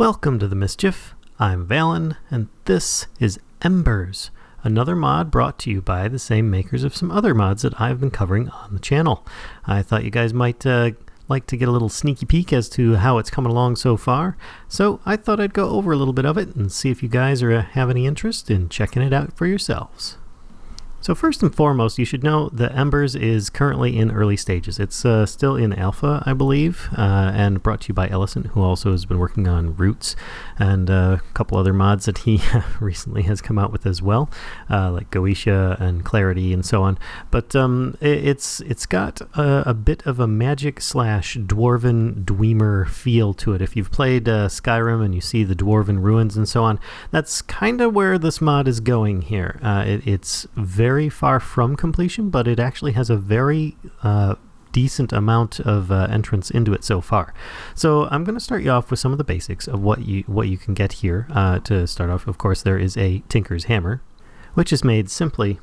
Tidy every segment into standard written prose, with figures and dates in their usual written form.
Welcome to the Mischief. I'm Valen, and this is Embers, another mod brought to you by the same makers of some other mods that I've been covering on the channel. I thought you guys might like to get a little sneaky peek as to how it's coming along so far, so I thought I'd go over a little bit of it and see if you guys have any interest in checking it out for yourselves. So first and foremost, you should know that Embers is currently in early stages. It's still in alpha, I believe, and brought to you by Elucent, who also has been working on Roots and a couple other mods that he recently has come out with as well, like Goetia and Clarity and so on. But it's got a bit of a magic slash dwarven dweemer feel to it. If you've played Skyrim and you see the dwarven ruins and so on, that's kind of where this mod is going here. It's very far from completion, but it actually has a very decent amount of entrance into it so far. So I'm going to start you off with some of the basics of what you can get here. To start off, of course, there is a Tinker's Hammer, which is made simply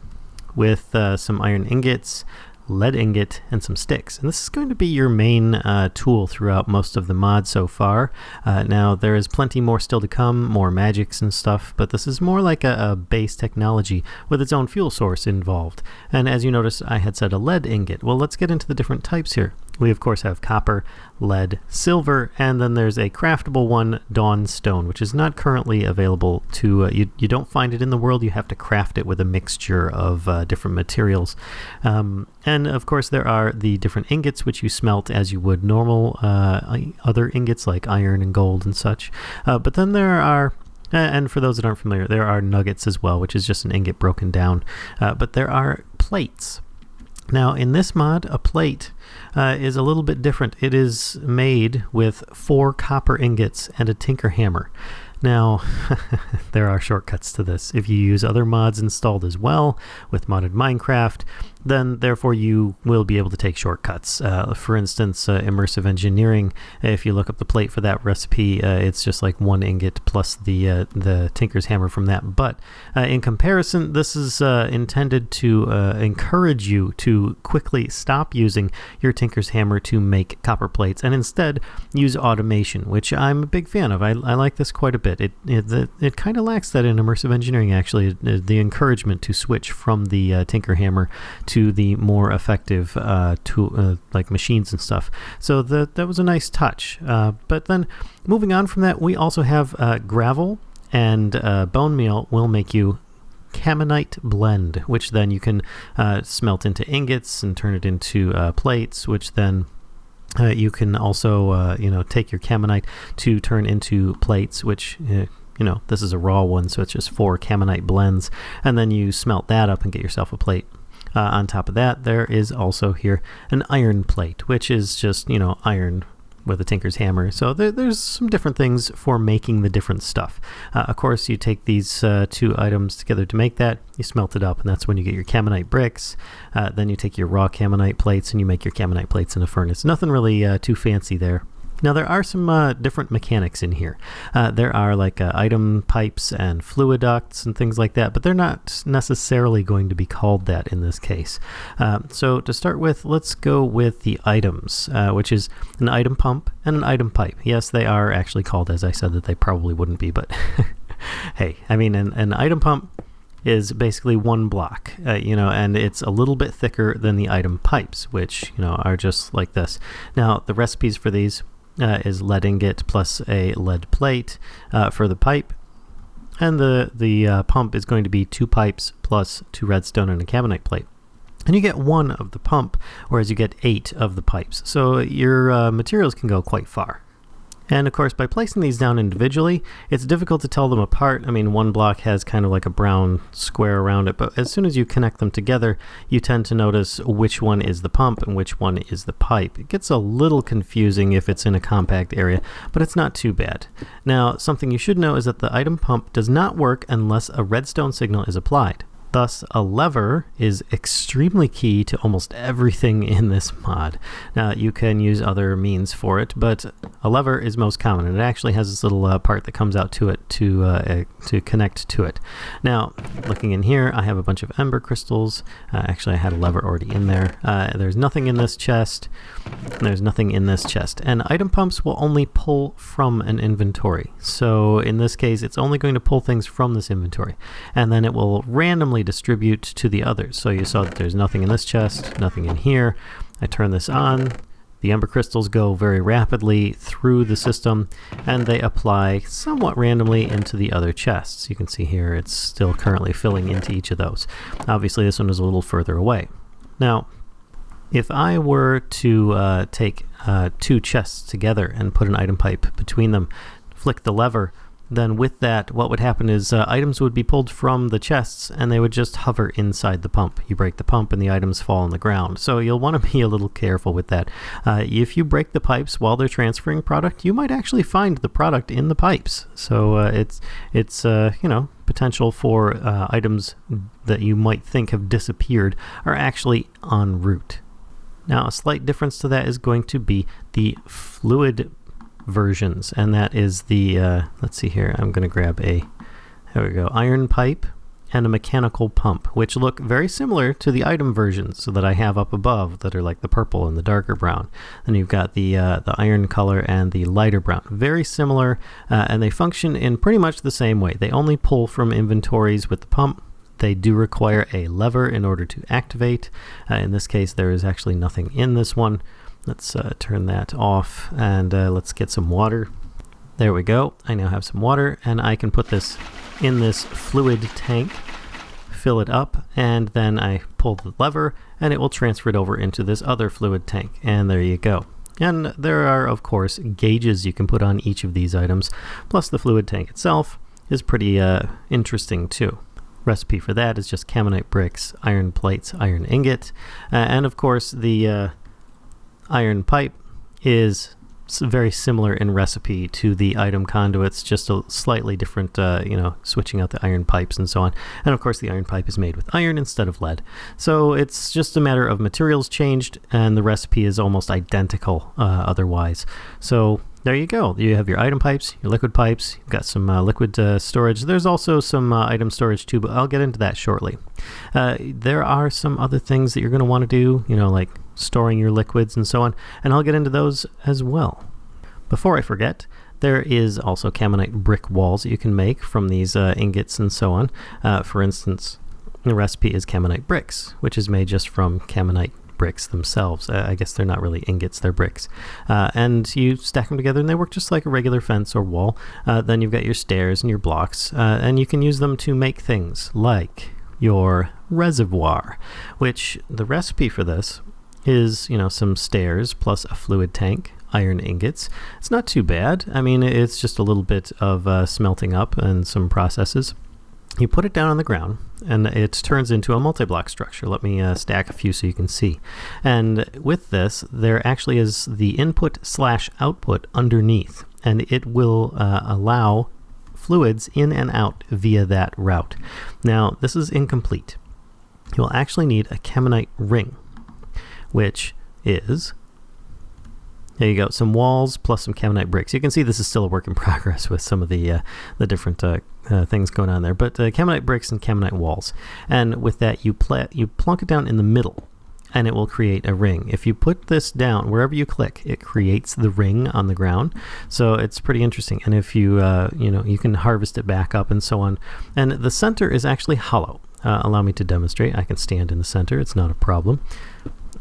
with some iron ingots, lead ingot, and some sticks. And this is going to be your main tool throughout most of the mod so far. Now, there is plenty more still to come, more magics and stuff, but this is more like a base technology with its own fuel source involved. And as you notice, I had said a lead ingot. Well, let's get into the different types here. We, of course, have copper, lead, silver, and then there's a craftable one, Dawn Stone, which is not currently available to... you don't find it in the world. You have to craft it with a mixture of different materials. And, of course, there are the different ingots, which you smelt as you would normal other ingots like iron and gold and such. But then there are... and for those that aren't familiar, there are nuggets as well, which is just an ingot broken down. But there are plates. Now, in this mod, a plate is a little bit different. It is made with 4 copper ingots and a tinker hammer. Now, there are shortcuts to this. If you use other mods installed as well with modded Minecraft, then therefore you will be able to take shortcuts. For instance, immersive engineering, if you look up the plate for that recipe, it's just like 1 ingot plus the Tinker's Hammer from that. But in comparison, this is intended to encourage you to quickly stop using your Tinker's Hammer to make copper plates and instead use automation, which I'm a big fan of. I like this quite a bit. It kind of lacks that in immersive engineering, actually, the encouragement to switch from the Tinker Hammer to the more effective tool, like machines and stuff. So that was a nice touch. But then moving on from that, we also have gravel and bone meal will make you Caminite blend, which then you can smelt into ingots and turn it into plates, which then you can also take your Caminite to turn into plates, which this is a raw one, so it's just 4 Caminite blends, and then you smelt that up and get yourself a plate. On top of that, there is also here an iron plate, which is just iron with a Tinker's Hammer. So there's some different things for making the different stuff. Of course, you take these 2 items together to make that, you smelt it up, and that's when you get your Caminite bricks. Then you take your raw Caminite plates and you make your Caminite plates in a furnace. Nothing really too fancy there. Now, there are some different mechanics in here. There are like item pipes and fluid ducts and things like that, but they're not necessarily going to be called that in this case. So to start with, let's go with the items, which is an item pump and an item pipe. Yes, they are actually called, as I said, that they probably wouldn't be, but hey, I mean, an item pump is basically 1 block, and it's a little bit thicker than the item pipes, which, are just like this. Now, the recipes for these is lead ingot plus a lead plate for the pipe, and the pump is going to be 2 pipes plus 2 redstone and a Caminite plate. And you get 1 of the pump, whereas you get 8 of the pipes. So your materials can go quite far. And of course, by placing these down individually, it's difficult to tell them apart. I mean, 1 block has kind of like a brown square around it, but as soon as you connect them together, you tend to notice which one is the pump and which one is the pipe. It gets a little confusing if it's in a compact area, but it's not too bad. Now, something you should know is that the item pump does not work unless a redstone signal is applied. Thus, a lever is extremely key to almost everything in this mod. Now, you can use other means for it, but a lever is most common, and it actually has this little part that comes out to it to connect to it. Now, looking in here, I have a bunch of ember crystals. Actually, I had a lever already in there. There's nothing in this chest. There's nothing in this chest. And item pumps will only pull from an inventory. So in this case, it's only going to pull things from this inventory, and then it will randomly distribute to the others. So you saw that there's nothing in this chest, nothing in here. I turn this on. The ember crystals go very rapidly through the system, and they apply somewhat randomly into the other chests. You can see here it's still currently filling into each of those. Obviously, this one is a little further away. Now, if I were to take two chests together and put an item pipe between them, flick the lever, then with that, what would happen is items would be pulled from the chests, and they would just hover inside the pump. You break the pump and the items fall on the ground. So you'll want to be a little careful with that. If you break the pipes while they're transferring product, you might actually find the product in the pipes. So it's potential for items that you might think have disappeared are actually en route. Now, a slight difference to that is going to be the fluid versions, and that is the let's see here, I'm going to grab there we go, iron pipe and a mechanical pump, which look very similar to the item versions that I have up above that are like the purple and the darker brown. And you've got the iron color and the lighter brown, very similar, and they function in pretty much the same way. They only pull from inventories with the pump. They do require a lever in order to activate. In this case, there is actually nothing in this one. Let's turn that off, and let's get some water. There we go. I now have some water, and I can put this in this fluid tank, fill it up, and then I pull the lever, and it will transfer it over into this other fluid tank. And there you go. And there are, of course, gauges you can put on each of these items, plus the fluid tank itself is pretty interesting too. Recipe for that is just Camonite bricks, iron plates, iron ingot, and of course the iron pipe is very similar in recipe to the item conduits, just a slightly different, switching out the iron pipes and so on. And of course the iron pipe is made with iron instead of lead. So it's just a matter of materials changed, and the recipe is almost identical otherwise. So there you go. You have your item pipes, your liquid pipes, you've got some liquid storage. There's also some item storage too, but I'll get into that shortly. There are some other things that you're going to want to do, like storing your liquids and so on, and I'll get into those as well. Before I forget, there is also Camonite brick walls that you can make from these ingots and so on. For instance, the recipe is Camonite bricks, which is made just from Camonite bricks themselves. I guess they're not really ingots, they're bricks. And you stack them together and they work just like a regular fence or wall. Then you've got your stairs and your blocks, and you can use them to make things like your reservoir, which the recipe for this is, some stairs plus a fluid tank, iron ingots. It's not too bad. I mean, it's just a little bit of smelting up and some processes. You put it down on the ground, and it turns into a multi-block structure. Let me stack a few so you can see. And with this, there actually is the input/output underneath, and it will allow fluids in and out via that route. Now, this is incomplete. You'll actually need a Camonite ring, which is, there you go, some walls plus some Camonite bricks. You can see this is still a work in progress with some of the different things going on there, but Camonite bricks and Camonite walls. And with that, you plunk it down in the middle, and it will create a ring. If you put this down, wherever you click, it creates the ring on the ground. So it's pretty interesting. And if you, you can harvest it back up and so on. And the center is actually hollow. Allow me to demonstrate. I can stand in the center. It's not a problem.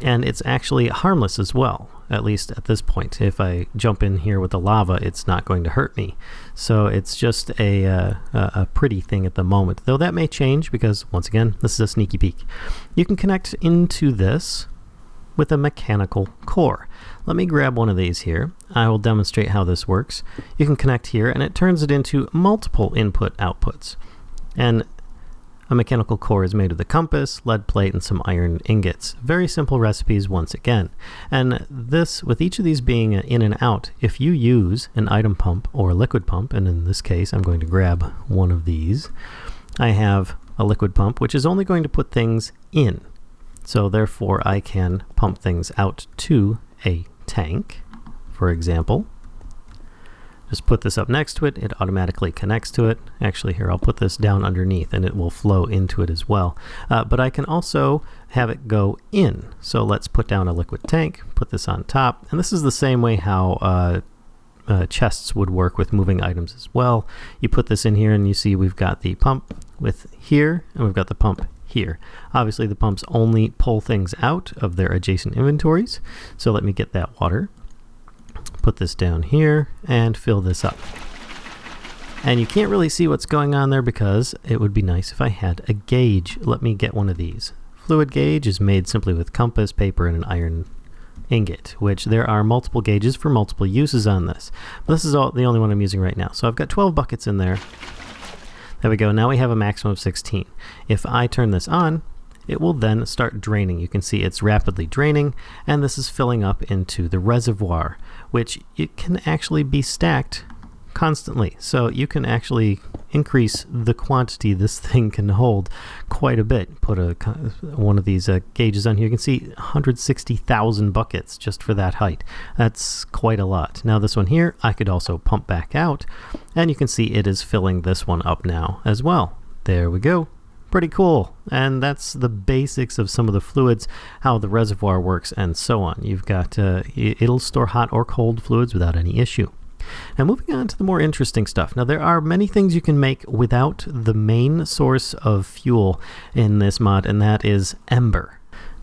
And it's actually harmless as well, at least at this point. If I jump in here with the lava, it's not going to hurt me. So it's just a pretty thing at the moment, though that may change because, once again, this is a sneaky peek. You can connect into this with a mechanical core. Let me grab one of these here. I will demonstrate how this works. You can connect here, and it turns it into multiple input outputs. And a mechanical core is made of the compass, lead plate, and some iron ingots. Very simple recipes once again. And this, with each of these being in and out, if you use an item pump or a liquid pump, and in this case I'm going to grab one of these, I have a liquid pump, which is only going to put things in. So therefore I can pump things out to a tank, for example. Just put this up next to it, it automatically connects to it. Actually here, I'll put this down underneath and it will flow into it as well. But I can also have it go in. So let's put down a liquid tank, put this on top, and this is the same way how chests would work with moving items as well. You put this in here and you see we've got the pump with here, and we've got the pump here. Obviously the pumps only pull things out of their adjacent inventories. So let me get that water. Put this down here and fill this up. And you can't really see what's going on there because it would be nice if I had a gauge. Let me get one of these. Fluid gauge is made simply with compass, paper, and an iron ingot, which there are multiple gauges for multiple uses on this. But this is the only one I'm using right now. So I've got 12 buckets in there. There we go. Now we have a maximum of 16. If I turn this on, it will then start draining. You can see it's rapidly draining, and this is filling up into the reservoir, which it can actually be stacked constantly. So you can actually increase the quantity this thing can hold quite a bit. Put one of these gauges on here. You can see 160,000 buckets just for that height. That's quite a lot. Now this one here, I could also pump back out, and you can see it is filling this one up now as well. There we go. Pretty cool. And that's the basics of some of the fluids, how the reservoir works, and so on. You've got, it'll store hot or cold fluids without any issue. Now moving on to the more interesting stuff. Now there are many things you can make without the main source of fuel in this mod, and that is Ember.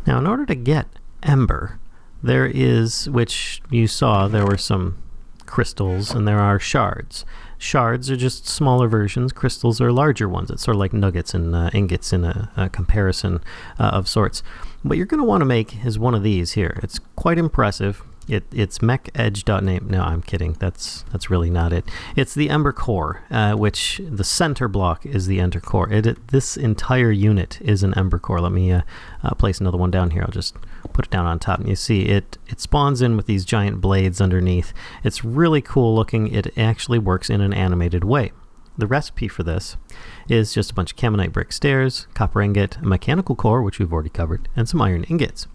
Now in order to get Ember, there is, which you saw, there were some crystals and there are shards. Shards are just smaller versions. Crystals are larger ones. It's sort of like nuggets and ingots in a comparison of sorts. What you're going to want to make is one of these here. It's quite impressive. It's mechedge.name. No, I'm kidding. That's really not it. It's the Ember core, which the center block is the Ender core. This entire unit is an Ember core. Let me place another one down here. I'll just put it down on top, and you see it spawns in with these giant blades underneath. It's really cool looking. It actually works in an animated way. The recipe for this is just a bunch of Camonite brick stairs, copper ingot, a mechanical core, which we've already covered, and some iron ingots.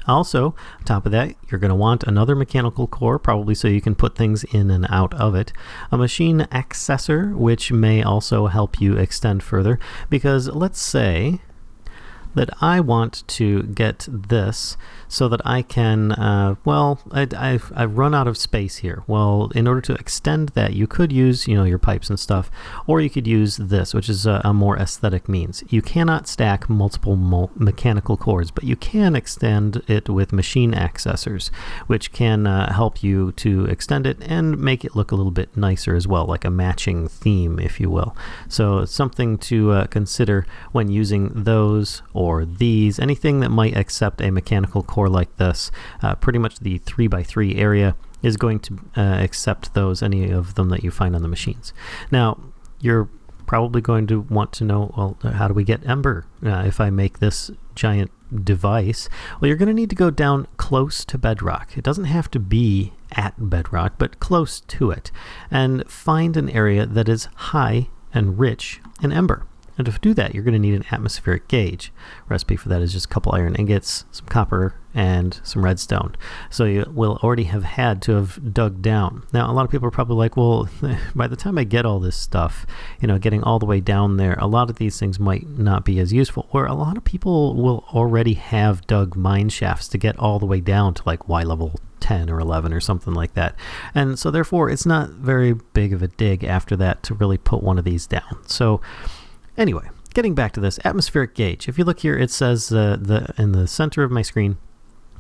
Also, on top of that, you're going to want another mechanical core, probably so you can put things in and out of it. A machine accessor, which may also help you extend further, because let's say that I want to get this so that I can, I've run out of space here. Well, in order to extend that, you could use, your pipes and stuff, or you could use this, which is a more aesthetic means. You cannot stack multiple mechanical cores, but you can extend it with machine accessors, which can help you to extend it and make it look a little bit nicer as well, like a matching theme, if you will. So it's something to consider when using those or these, anything that might accept a mechanical core like this. Pretty much the 3x3 area is going to accept those, any of them that you find on the machines. Now, you're probably going to want to know, well, how do we get Ember if I make this giant device? Well, you're going to need to go down close to bedrock. It doesn't have to be at bedrock, but close to it, and find an area that is high and rich in Ember. And to do that, you're going to need an atmospheric gauge. Recipe for that is just a couple iron ingots, some copper, and some redstone. So you will already have had to have dug down. Now, a lot of people are probably like, well, by the time I get all this stuff, getting all the way down there, a lot of these things might not be as useful. Or a lot of people will already have dug mine shafts to get all the way down to like Y level 10 or 11 or something like that. And so therefore, it's not very big of a dig after that to really put one of these down. So anyway, getting back to this atmospheric gauge. If you look here, it says in the center of my screen,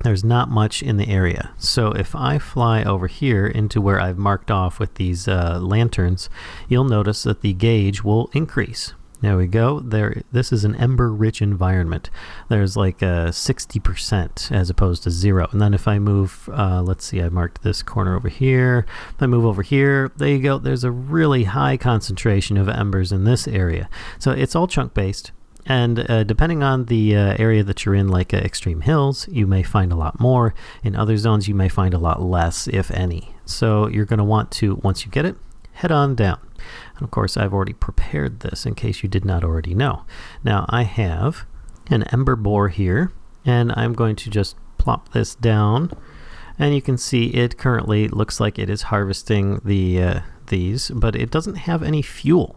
there's not much in the area. So if I fly over here into where I've marked off with these lanterns, you'll notice that the gauge will increase. There we go. This is an ember-rich environment. There's like 60% as opposed to 0. And then if I move, let's see, I marked this corner over here. If I move over here, there you go. There's a really high concentration of embers in this area. So it's all chunk-based. And depending on the area that you're in, like extreme hills, you may find a lot more. In other zones, you may find a lot less, if any. So you're going to want to, once you get it, head on down. And of course, I've already prepared this in case you did not already know. Now, I have an ember boar here, and I'm going to just plop this down. And you can see it currently looks like it is harvesting these, but it doesn't have any fuel.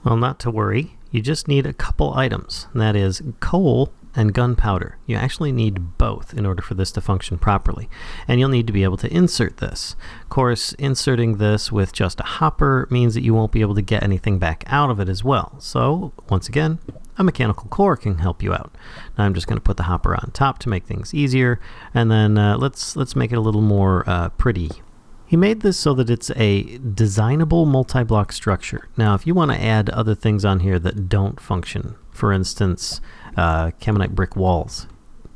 Well, not to worry. You just need a couple items, and that is coal and gunpowder. You actually need both in order for this to function properly. And you'll need to be able to insert this. Of course, inserting this with just a hopper means that you won't be able to get anything back out of it as well. So, once again, a mechanical core can help you out. Now I'm just going to put the hopper on top to make things easier, and then let's make it a little more pretty. He made this so that it's a designable multi-block structure. Now, if you want to add other things on here that don't function, for instance, Camonite brick walls,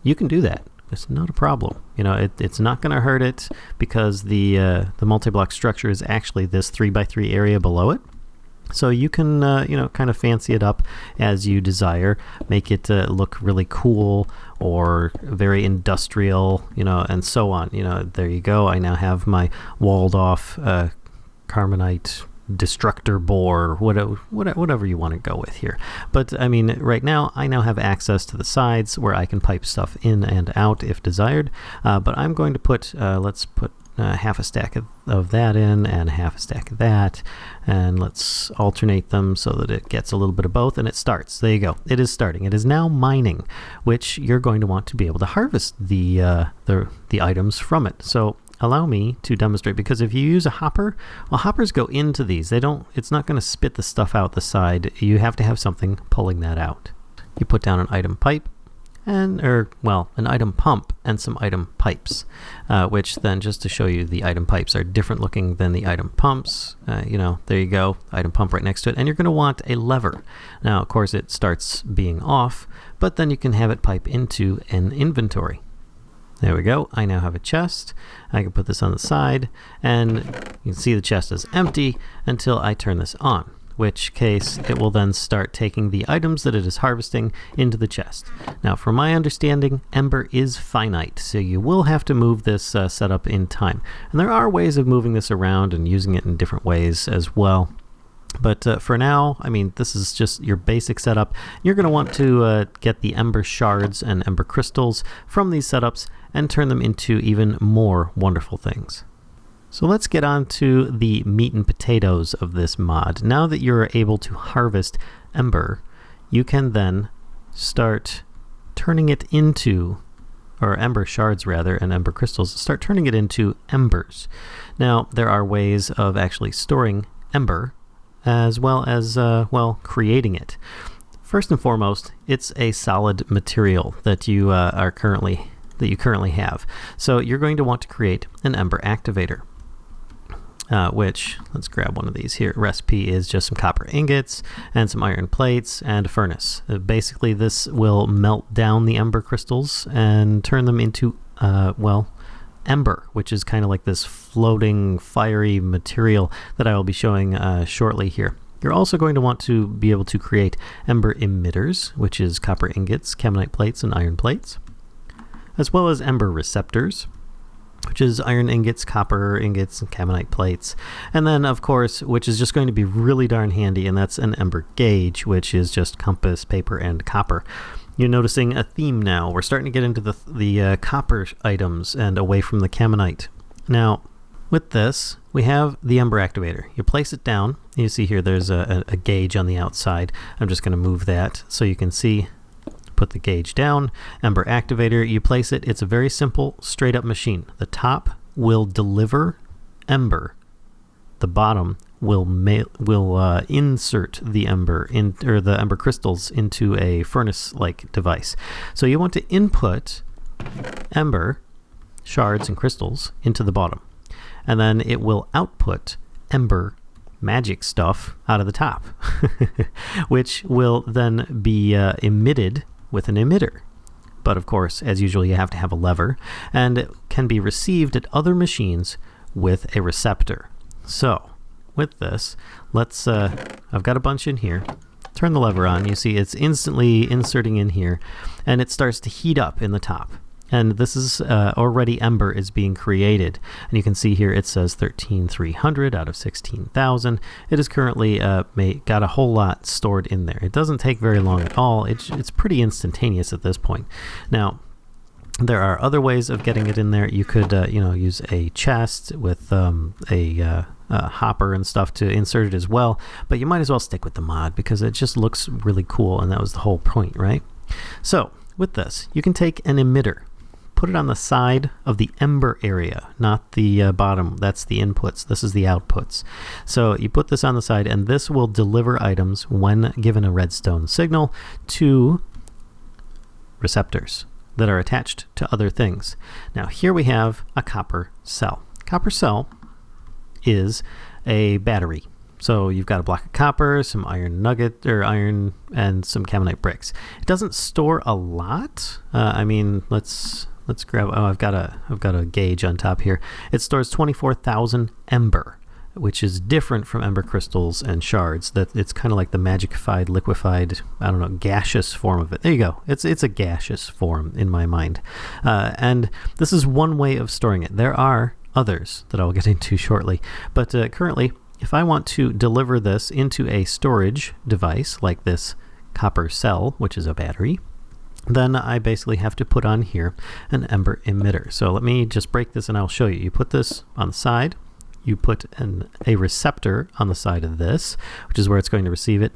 you can do that. It's not a problem. You know, it's not going to hurt it because the multi-block structure is actually this 3x3 area below it. So you can, you know, kind of fancy it up as you desire, make it look really cool or very industrial, you know, and so on. You know, there you go. I now have my walled off Carbonite destructor bore, whatever you want to go with here. But I mean, right now I now have access to the sides where I can pipe stuff in and out if desired. But I'm going to put, let's put half a stack of that in and half a stack of that, and let's alternate them so that it gets a little bit of both, and it starts. There you go. It is starting. It is now mining, which you're going to want to be able to harvest the items from it. So allow me to demonstrate, because if you use a hopper, well, hoppers go into these. It's not going to spit the stuff out the side. You have to have something pulling that out. You put down an item pipe, an item pump and some item pipes, which then, just to show you, the item pipes are different looking than the item pumps. You know, there you go, item pump right next to it, and you're going to want a lever. Now, of course, it starts being off, but then you can have it pipe into an inventory. There we go. I now have a chest. I can put this on the side, and you can see the chest is empty until I turn this on, which case it will then start taking the items that it is harvesting into the chest. Now, from my understanding, Ember is finite, so you will have to move this setup in time. And there are ways of moving this around and using it in different ways as well. But for now, I mean, this is just your basic setup. You're going to want to get the Ember shards and Ember crystals from these setups and turn them into even more wonderful things. So let's get on to the meat and potatoes of this mod. Now that you're able to harvest Ember, you can then start turning it into, or Ember shards rather, and Ember crystals, start turning it into Embers. Now, there are ways of actually storing Ember as well as, creating it. First and foremost, it's a solid material that you currently have. So you're going to want to create an Ember activator. Which, let's grab one of these here. Recipe is just some copper ingots and some iron plates and a furnace. Basically, this will melt down the Ember crystals and turn them into, Ember, which is kind of like this floating, fiery material that I will be showing shortly here. You're also going to want to be able to create Ember emitters, which is copper ingots, Camonite plates, and iron plates, as well as Ember receptors, which is iron ingots, copper ingots, and Camonite plates. And then, of course, which is just going to be really darn handy, and that's an Ember gauge, which is just compass, paper, and copper. You're noticing a theme now. We're starting to get into the copper items and away from the Camonite. Now, with this, we have the Ember activator. You place it down. You see here there's a gauge on the outside. I'm just going to move that so you can see. Put the gauge down, Ember activator, you place it. It's a very simple, straight up machine. The top will deliver Ember. The bottom will insert the Ember or the Ember crystals into a furnace-like device. So you want to input Ember shards and crystals into the bottom, and then it will output Ember magic stuff out of the top, which will then be emitted with an emitter. But of course, as usual, you have to have a lever, and it can be received at other machines with a receptor. So with this, let's I've got a bunch in here. Turn the lever on. You see it's instantly inserting in here, and it starts to heat up in the top. and this is already Ember is being created. And you can see here it says 13,300 out of 16,000. It is currently got a whole lot stored in there. It doesn't take very long at all. It's pretty instantaneous at this point. Now, there are other ways of getting it in there. You could use a chest with a hopper and stuff to insert it as well, but you might as well stick with the mod because it just looks really cool, and that was the whole point, right? So with this, you can take an emitter, put it on the side of the Ember area, not the bottom. That's the inputs. This is the outputs. So you put this on the side, and this will deliver items when given a redstone signal to receptors that are attached to other things. Now here we have a copper cell. Copper cell is a battery. So you've got a block of copper, some iron nugget or iron, and some camonite bricks. It doesn't store a lot. I mean, let's grab. Oh, I've got a gauge on top here. It stores 24,000 ember, which is different from ember crystals and shards. That it's kind of like the magicified, liquefied, I don't know, gaseous form of it. There you go. It's a gaseous form in my mind. And this is one way of storing it. There are others that I'll get into shortly. But currently, if I want to deliver this into a storage device like this copper cell, which is a battery, then I basically have to put on here an ember emitter. So let me just break this and I'll show you. You put this on the side. You put a receptor on the side of this, which is where it's going to receive it.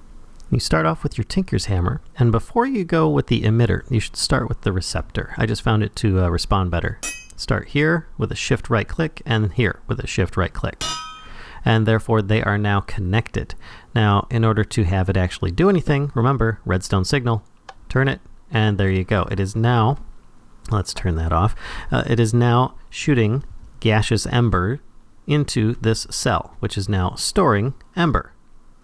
You start off with your Tinker's Hammer, and before you go with the emitter, you should start with the receptor. I just found it to respond better. Start here with a shift right click, and here with a shift right click. And therefore they are now connected. Now, in order to have it actually do anything, remember, redstone signal, turn it, and there you go. It is now, let's turn that off, it is now shooting gaseous ember into this cell, which is now storing ember.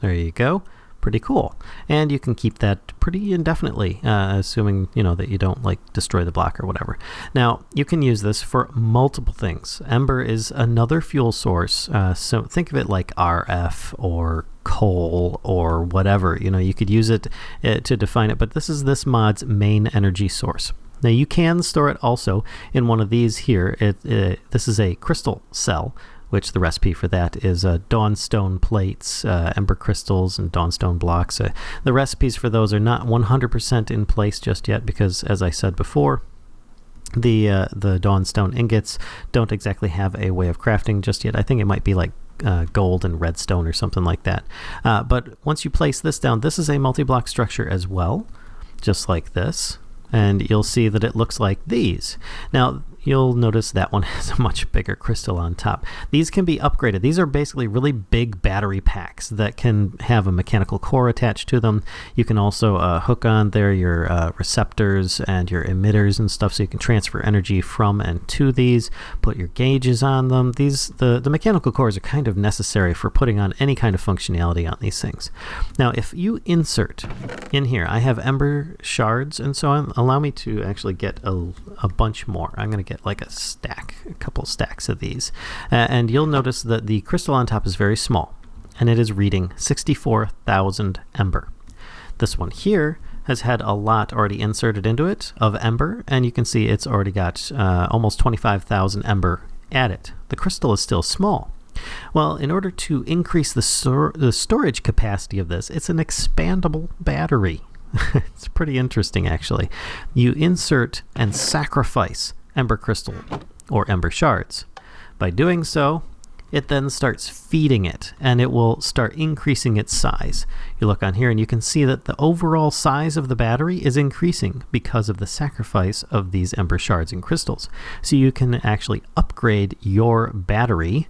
There you go. Pretty cool. And you can keep that pretty indefinitely, assuming that you don't destroy the block or whatever. Now, you can use this for multiple things. Ember is another fuel source, so think of it like RF or coal or whatever. You could use it to define it, but this is this mod's main energy source. Now, you can store it also in one of these here. This is a crystal cell, which the recipe for that is dawnstone plates, ember crystals, and dawnstone blocks. The recipes for those are not 100% in place just yet because, as I said before, the dawnstone ingots don't exactly have a way of crafting just yet. I think it might be like gold and redstone or something like that. But once you place this down, this is a multi-block structure as well, just like this. And you'll see that it looks like these. Now, you'll notice that one has a much bigger crystal on top. These can be upgraded. These are basically really big battery packs that can have a mechanical core attached to them. You can also hook on there your receptors and your emitters and stuff, so you can transfer energy from and to these, put your gauges on them. The mechanical cores are kind of necessary for putting on any kind of functionality on these things. Now, if you insert in here, I have ember shards and so on. Allow me to actually get a bunch more. I'm going to get like a couple stacks of these. And you'll notice that the crystal on top is very small, and it is reading 64,000 ember. This one here has had a lot already inserted into it of ember, and you can see it's already got almost 25,000 ember at it. The crystal is still small. Well, in order to increase the storage capacity of this, it's an expandable battery. It's pretty interesting, actually. You insert and sacrifice ember crystal or ember shards. By doing so, it then starts feeding it, and it will start increasing its size. You look on here and you can see that the overall size of the battery is increasing because of the sacrifice of these ember shards and crystals. So you can actually upgrade your battery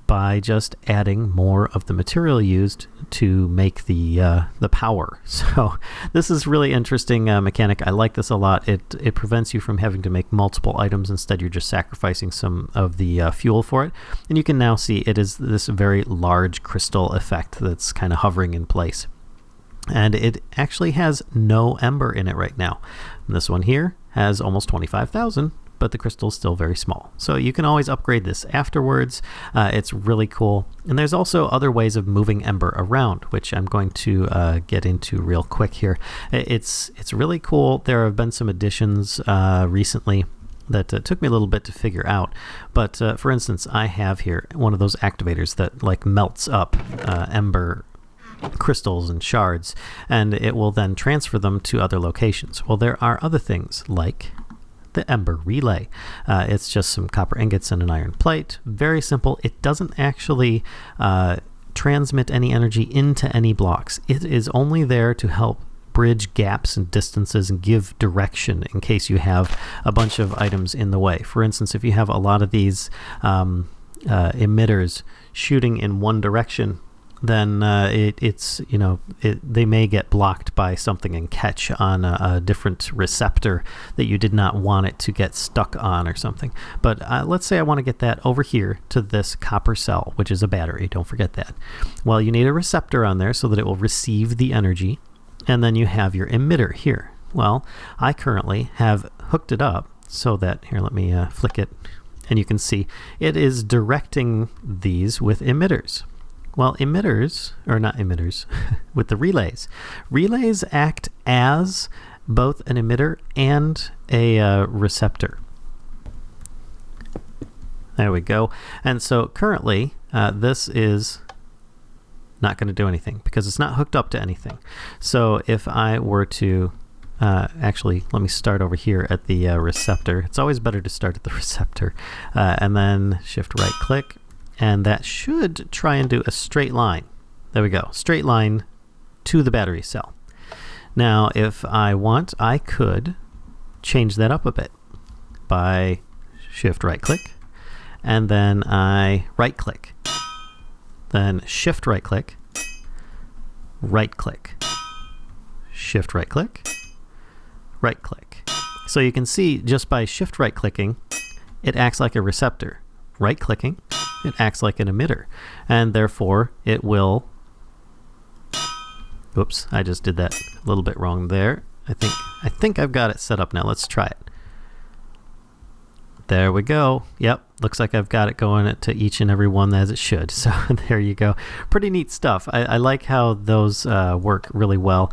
by just adding more of the material used to make the power. So this is really interesting mechanic. I like this a lot. It prevents you from having to make multiple items. Instead, you're just sacrificing some of the fuel for it. And you can now see it is this very large crystal effect that's kind of hovering in place. And it actually has no ember in it right now. And this one here has almost 25,000. But the crystal is still very small. So you can always upgrade this afterwards. It's really cool. And there's also other ways of moving ember around, which I'm going to get into real quick here. It's really cool. There have been some additions recently that took me a little bit to figure out. But for instance, I have here one of those activators that like melts up ember crystals and shards, and it will then transfer them to other locations. Well, there are other things like the Ember Relay. It's just some copper ingots and an iron plate. Very simple. It doesn't actually transmit any energy into any blocks. It is only there to help bridge gaps and distances and give direction in case you have a bunch of items in the way. For instance, if you have a lot of these emitters shooting in one direction, then they may get blocked by something and catch on a different receptor that you did not want it to get stuck on or something. But let's say I want to get that over here to this copper cell, which is a battery. Don't forget that. Well, you need a receptor on there so that it will receive the energy, and then you have your emitter here. Well, I currently have hooked it up so that, here, let me flick it, and you can see it is directing these with emitters. Well, emitters, or not emitters, with the relays. Relays act as both an emitter and a receptor. There we go. And so currently, this is not going to do anything because it's not hooked up to anything. So if I were to, actually, let me start over here at the receptor. It's always better to start at the receptor. And then shift right click. And that should try and do a straight line. There we go, straight line to the battery cell. Now, if I want, I could change that up a bit by shift right click, and then I right click, then shift right click, shift right click, right click. So you can see just by shift right clicking, it acts like a receptor. Right clicking, it acts like an emitter, and therefore it will, whoops, I just did that a little bit wrong there. I think I've got it set up now. Let's try it. There we go. Yep, looks like I've got it going to each and every one as it should. So there you go. Pretty neat stuff. I like how those work really well.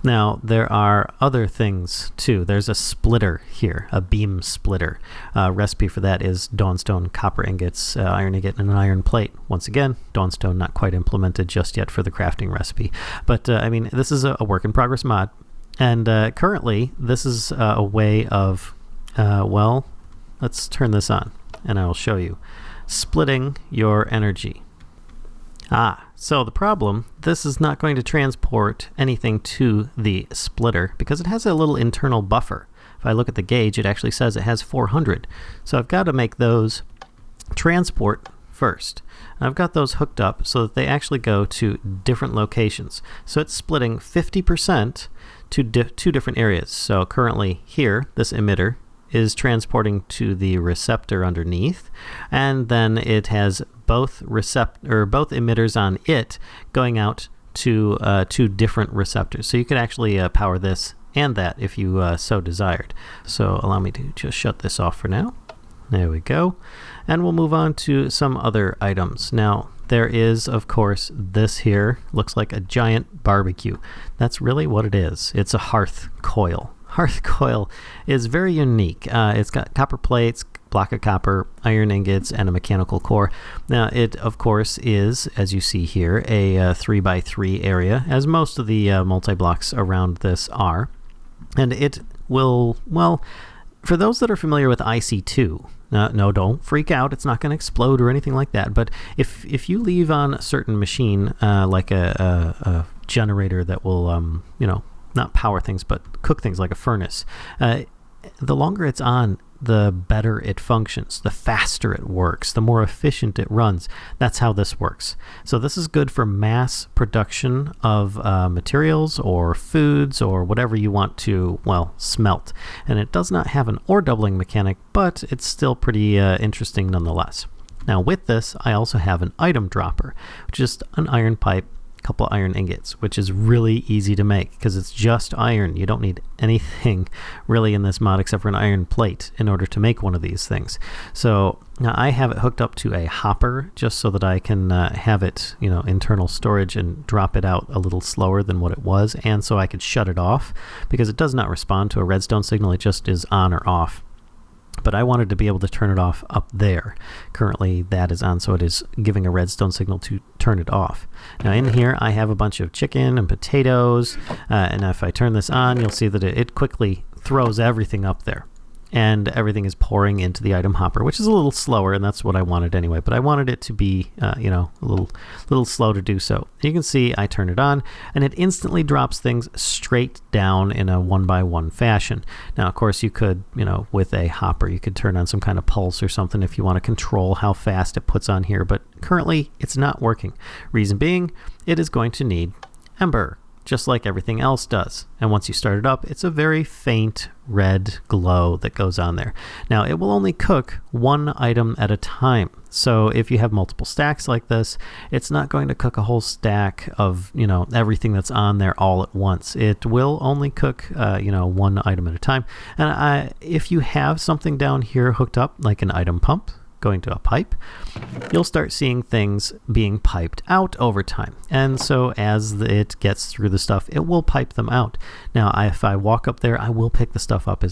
Now, there are other things too. There's a splitter here, a beam splitter. Recipe for that is dawnstone, copper ingots, iron ingot, and an iron plate. Once again, dawnstone not quite implemented just yet for the crafting recipe. But I mean, this is a work in progress mod. And currently, this is a way of, well, let's turn this on and I will show you. Splitting your energy. So the problem, this is not going to transport anything to the splitter because it has a little internal buffer. If I look at the gauge, it actually says it has 400. So I've got to make those transport first. And I've got those hooked up so that they actually go to different locations. So it's splitting 50% to two different areas. So currently here, this emitter is transporting to the receptor underneath, and then it has both emitters on it going out to two different receptors. So you could actually power this and that if you so desired. So allow me to just shut this off for now. There we go. And we'll move on to some other items. Now, there is, of course, this here. Looks like a giant barbecue. That's really what it is. It's a hearth coil. Hearth coil is very unique. It's got copper plates, block of copper, iron ingots, and a mechanical core. Now, it, of course, is, as you see here, a 3x3 area, as most of the multi-blocks around this are. And it will, well, for those that are familiar with IC2, no, don't freak out. It's not going to explode or anything like that. But if you leave on a certain machine, like a generator that will, not power things, but cook things like a furnace, the longer it's on, the better it functions, the faster it works, the more efficient it runs. That's how this works. So this is good for mass production of materials or foods or whatever you want to, well, smelt. And it does not have an ore doubling mechanic, but it's still pretty interesting nonetheless. Now with this, I also have an item dropper, which is just an iron pipe, couple iron ingots, which is really easy to make because it's just iron. You don't need anything really in this mod except for an iron plate in order to make one of these things. So now I have it hooked up to a hopper just so that I can have it, internal storage and drop it out a little slower than what it was, and so I could shut it off because it does not respond to a redstone signal. It just is on or off. but I wanted to be able to turn it off up there. Currently that is on, so it is giving a redstone signal to turn it off. Now in here I have a bunch of chicken and potatoes, and if I turn this on, you'll see that it quickly throws everything up there. And everything is pouring into the item hopper, which is a little slower, and that's what I wanted anyway. But I wanted it to be, a little slow to do so. You can see I turn it on, and it instantly drops things straight down in a 1x1 fashion. Now, of course, you could, with a hopper, you could turn on some kind of pulse or something if you want to control how fast it puts on here. But currently, it's not working. Reason being, it is going to need Ember, just like everything else does. And once you start it up, it's a very faint red glow that goes on there. Now, it will only cook one item at a time. So if you have multiple stacks like this, it's not going to cook a whole stack of, everything that's on there all at once. It will only cook, one item at a time. And if you have something down here hooked up, like an item pump, going to a pipe, you'll start seeing things being piped out over time. And so as it gets through the stuff, it will pipe them out. Now, if I walk up there, I will pick the stuff up.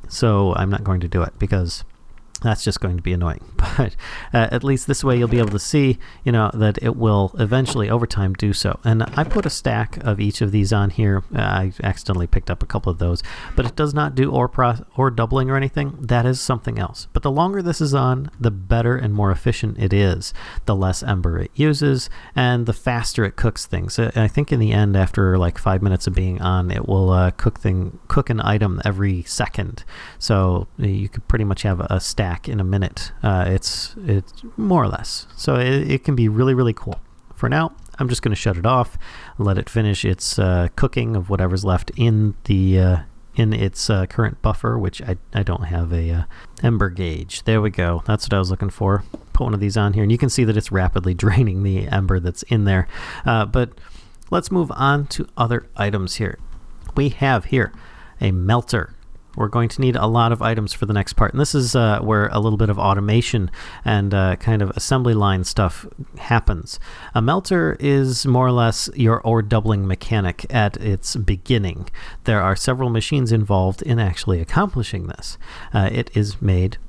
So I'm not going to do it because that's just going to be annoying. But at least this way you'll be able to see, that it will eventually over time do so. And I put a stack of each of these on here. I accidentally picked up a couple of those, but it does not do or doubling or anything. That is something else. But the longer this is on, the better and more efficient it is. The less ember it uses, and the faster it cooks things. I think in the end, after like 5 minutes of being on, it will cook an item every second. So you could pretty much have a stack in a minute. It's more or less. So it can be really, really cool. For now, I'm just going to shut it off, let it finish its cooking of whatever's left in its current buffer, which I don't have a ember gauge. There we go. That's what I was looking for. Put one of these on here, and you can see that it's rapidly draining the ember that's in there. But let's move on to other items here. We have here a melter. We're going to need a lot of items for the next part. And this is where a little bit of automation and kind of assembly line stuff happens. A melter is more or less your ore doubling mechanic at its beginning. There are several machines involved in actually accomplishing this. It is made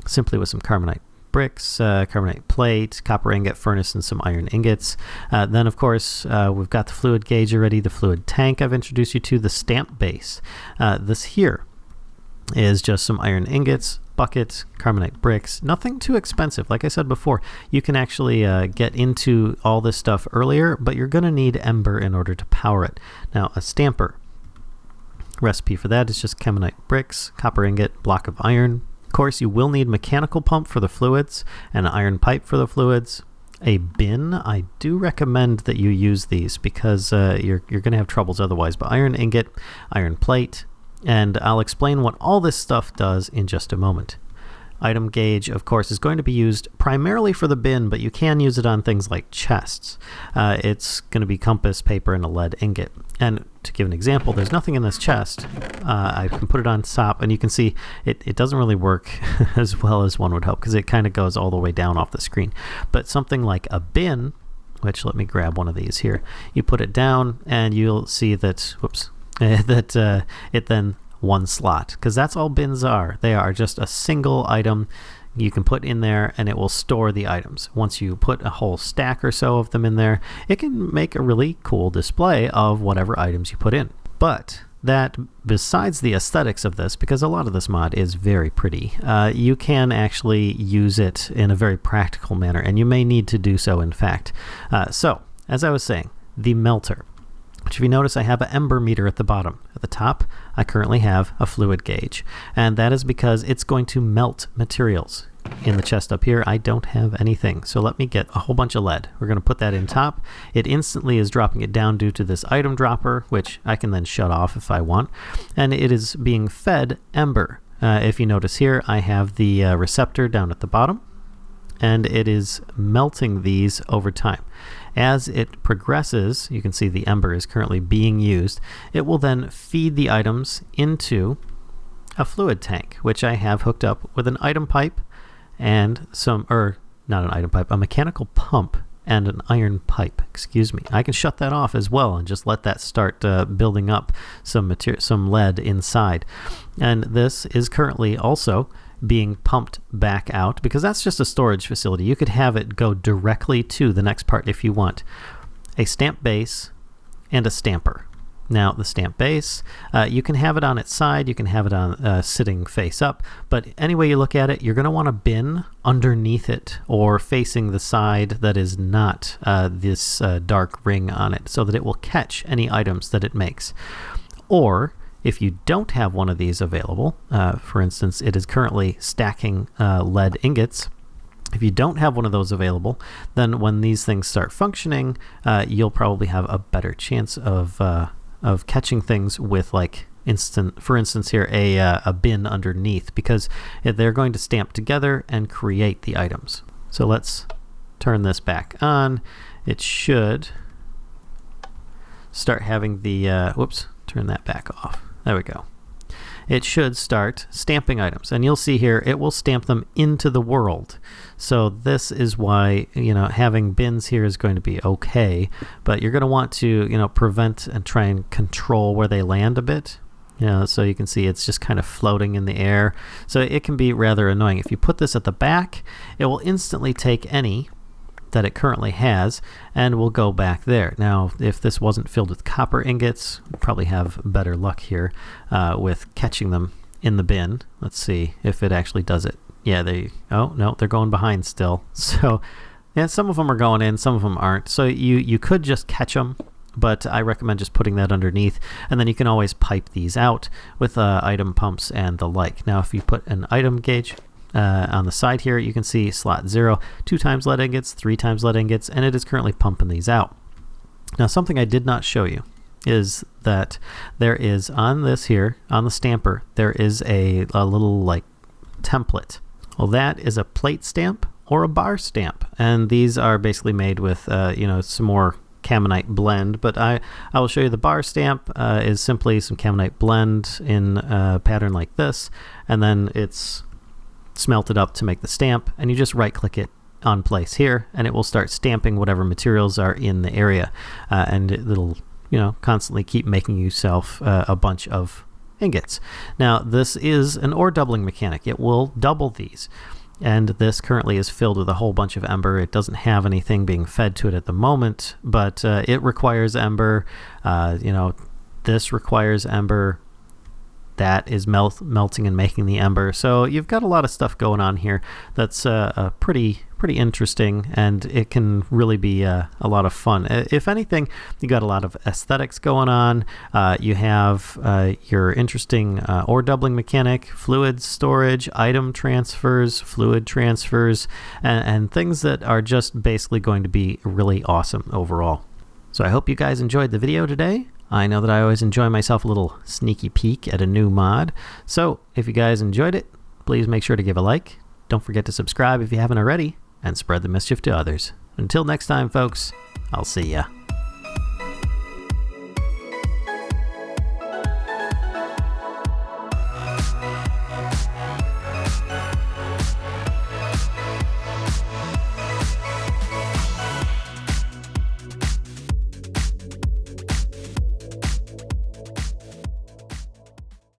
simply with some carbonite bricks, carbonite plate, copper ingot furnace, and some iron ingots. Then, of course, we've got the fluid gauge already, the fluid tank I've introduced you to, the stamp base. This here is just some iron ingots, bucket, carbonite bricks, nothing too expensive. Like I said before, you can actually get into all this stuff earlier, but you're going to need ember in order to power it. Now, a stamper recipe for that is just carbonite bricks, copper ingot, block of iron. Of course, you will need mechanical pump for the fluids and an iron pipe for the fluids. A bin, I do recommend that you use these because you're going to have troubles otherwise. But iron ingot, iron plate, and I'll explain what all this stuff does in just a moment. Item gauge, of course, is going to be used primarily for the bin, but you can use it on things like chests. It's going to be compass, paper, and a lead ingot. And to give an example, there's nothing in this chest. I can put it on top, and you can see it doesn't really work as well as one would hope because it kind of goes all the way down off the screen. But something like a bin, which let me grab one of these here. You put it down, and you'll see that, it then one slot, because that's all bins are. They are just a single item you can put in there, and it will store the items. Once you put a whole stack or so of them in there, it can make a really cool display of whatever items you put in. But that, besides the aesthetics of this, because a lot of this mod is very pretty, you can actually use it in a very practical manner, and you may need to do so, in fact. So, as I was saying, the melter, which if you notice, I have an ember meter at the bottom. At the top, I currently have a fluid gauge, and that is because it's going to melt materials. In the chest up here, I don't have anything, so let me get a whole bunch of lead. We're going to put that in top. It instantly is dropping it down due to this item dropper, which I can then shut off if I want, and it is being fed ember. If you notice here, I have the receptor down at the bottom, and it is melting these over time. As it progresses, you can see the ember is currently being used. It will then feed the items into a fluid tank, which I have hooked up with an item pipe and a mechanical pump and an iron pipe. Excuse me. I can shut that off as well and just let that start building up some lead inside. And this is currently also being pumped back out because that's just a storage facility. You could have it go directly to the next part if you want. A stamp base and a stamper. Now, the stamp base, you can have it on its side, you can have it on sitting face up, but any way you look at it, you're going to want a bin underneath it or facing the side that is not this dark ring on it so that it will catch any items that it makes. Or, if you don't have one of these available, for instance, it is currently stacking lead ingots. If you don't have one of those available, then when these things start functioning, you'll probably have a better chance of catching things with, like, for instance here, a bin underneath, because they're going to stamp together and create the items. So let's turn this back on. It should start having the, whoops, turn that back off. There we go. It should start stamping items, and you'll see here it will stamp them into the world. So this is why, you know, having bins here is going to be okay, but you're going to want to, you know, prevent and try and control where they land a bit. You know, so you can see it's just kind of floating in the air. So it can be rather annoying. If you put this at the back, it will instantly take any that it currently has and will go back there. Now, if this wasn't filled with copper ingots, we'd probably have better luck here with catching them in the bin. Let's see if it actually does it. Yeah, oh no, they're going behind still. So yeah, some of them are going in, some of them aren't. So you could just catch them, but I recommend just putting that underneath, and then you can always pipe these out with item pumps and the like. Now, if you put an item gauge on the side here, you can see slot 0, 2 times lead ingots, 3 times lead ingots, and it is currently pumping these out. Now, something I did not show you is that there is on this here, on the stamper, there is a little like template. Well, that is a plate stamp or a bar stamp, and these are basically made with you know, some more Camonite blend, but I will show you the bar stamp is simply some Camonite blend in a pattern like this, and then it's smelted up to make the stamp, and you just right click it on place here and it will start stamping whatever materials are in the area, and it'll, you know, constantly keep making yourself a bunch of ingots. Now, this is an ore doubling mechanic. It will double these, and this currently is filled with a whole bunch of ember. It doesn't have anything being fed to it at the moment, but it requires ember. You know, this requires ember. That is melting and making the ember. So you've got a lot of stuff going on here that's pretty interesting, and it can really be a lot of fun. If anything, you got a lot of aesthetics going on. You have your interesting ore doubling mechanic, fluid storage, item transfers, fluid transfers, and things that are just basically going to be really awesome overall. So I hope you guys enjoyed the video today. I know that I always enjoy myself a little sneaky peek at a new mod. So if you guys enjoyed it, please make sure to give a like. Don't forget to subscribe if you haven't already, and spread the mischief to others. Until next time, folks, I'll see ya.